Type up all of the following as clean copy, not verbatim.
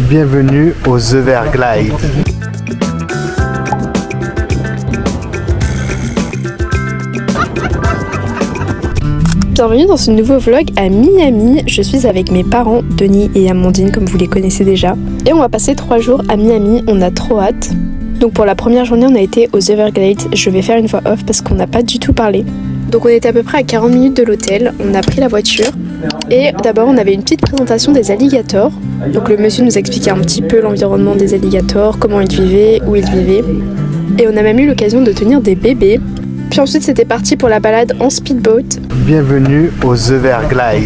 Bienvenue aux Everglades. Bienvenue dans ce nouveau vlog à Miami. Je suis avec mes parents, Denis et Amandine, comme vous les connaissez déjà. Et on va passer 3 jours à Miami, on a trop hâte. Donc pour la première journée, on a été aux Everglades. Je vais faire une voix off parce qu'on n'a pas du tout parlé. Donc on était à peu près à 40 minutes de l'hôtel, on a pris la voiture. Et d'abord on avait une petite présentation des alligators. Donc le monsieur nous expliquait un petit peu l'environnement des alligators, comment ils vivaient, où ils vivaient. Et on a même eu l'occasion de tenir des bébés. Puis ensuite c'était parti pour la balade en speedboat. Bienvenue aux Everglades.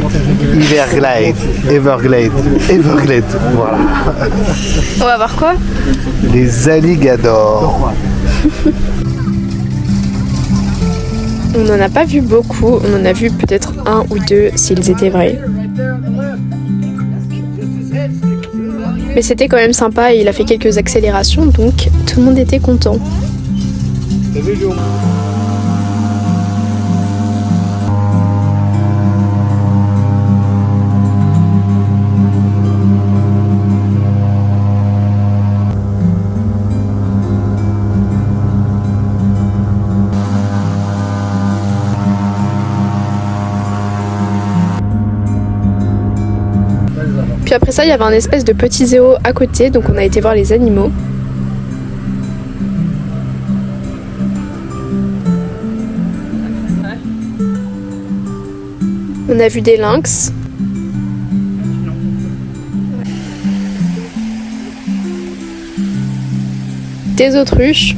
Everglades, voilà. On va voir quoi? Les alligators. On n'en a pas vu beaucoup, on en a vu peut-être 1 ou 2 s'ils étaient vrais. Mais c'était quand même sympa et il a fait quelques accélérations, donc tout le monde était content. Puis après ça, il y avait un espèce de petit zoo à côté, donc on a été voir les animaux. On a vu des lynx. Des autruches.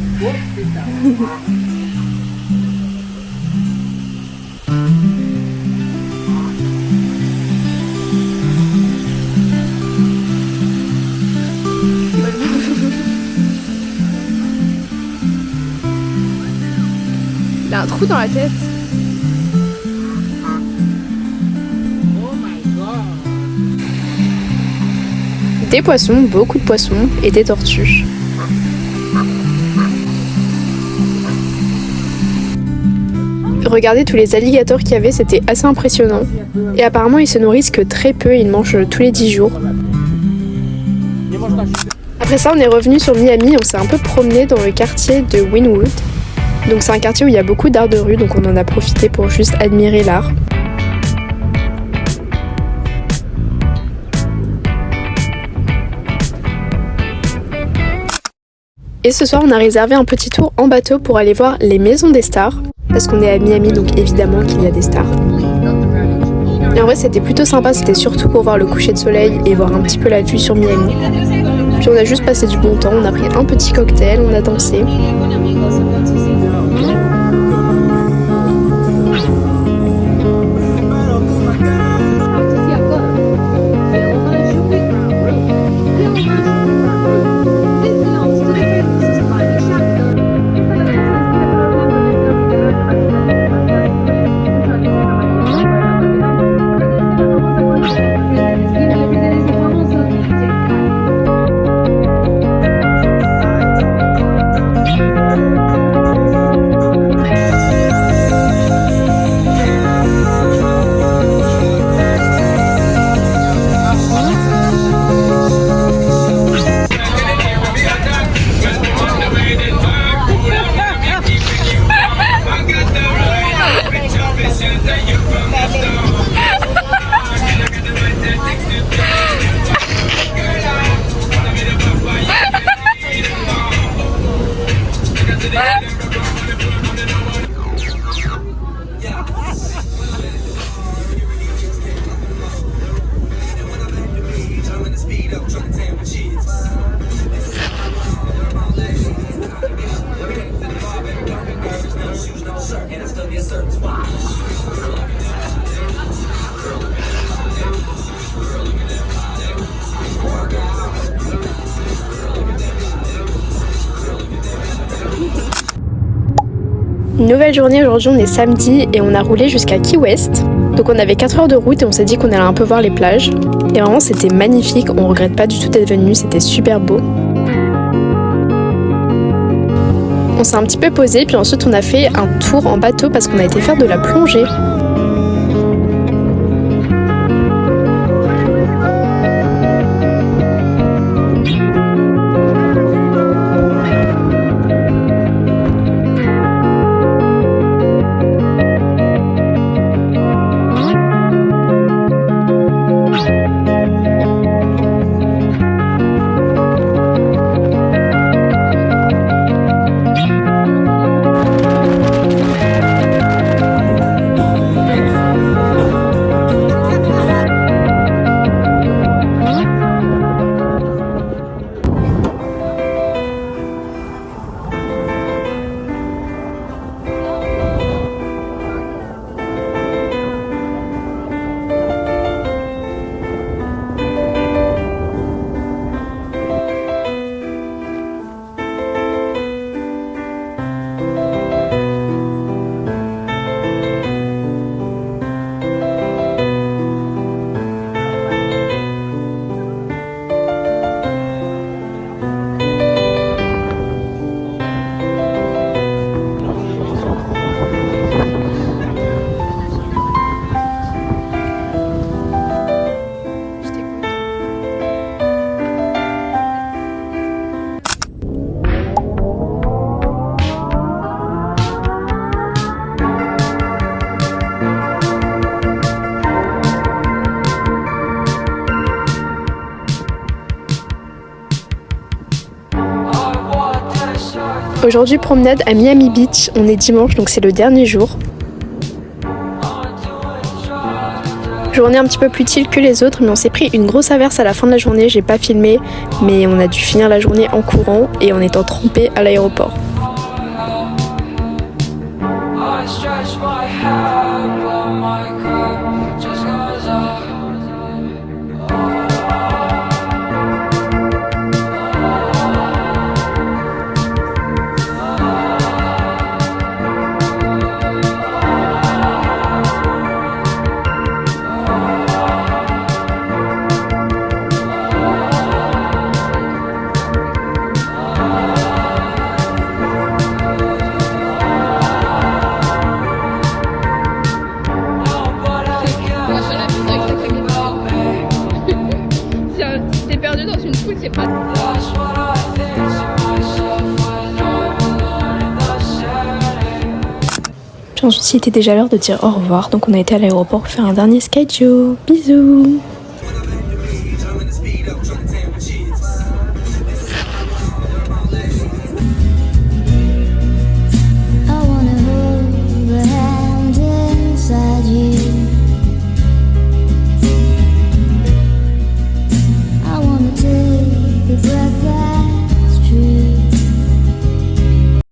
Il a un trou dans la tête. Des poissons, beaucoup de poissons et des tortues. Regardez tous les alligators qu'il y avait, c'était assez impressionnant. Et apparemment ils se nourrissent que très peu, ils mangent tous les 10 jours. Après ça on est revenu sur Miami, on s'est un peu promené dans le quartier de Wynwood. Donc c'est un quartier où il y a beaucoup d'art de rue, donc on en a profité pour juste admirer l'art. Et ce soir on a réservé un petit tour en bateau pour aller voir les maisons des stars, parce qu'on est à Miami donc évidemment qu'il y a des stars. Et en vrai c'était plutôt sympa, c'était surtout pour voir le coucher de soleil et voir un petit peu la vue sur Miami. Puis on a juste passé du bon temps, on a pris un petit cocktail, on a dansé. Nouvelle journée, aujourd'hui on est samedi et on a roulé jusqu'à Key West. Donc on avait 4 heures de route et on s'est dit qu'on allait un peu voir les plages. Et vraiment c'était magnifique, on regrette pas du tout d'être venu, c'était super beau. On s'est un petit peu posé puis ensuite on a fait un tour en bateau parce qu'on a été faire de la plongée. Aujourd'hui, promenade à Miami Beach. On est dimanche, donc c'est le dernier jour. Journée un petit peu plus chill que les autres, mais on s'est pris une grosse averse à la fin de la journée. J'ai pas filmé, mais on a dû finir la journée en courant et en étant trempé à l'aéroport. T'es perdu dans une foule, c'est pas... Puis ensuite, il était déjà l'heure de dire au revoir, donc on a été à l'aéroport faire un dernier schedule. Bisous!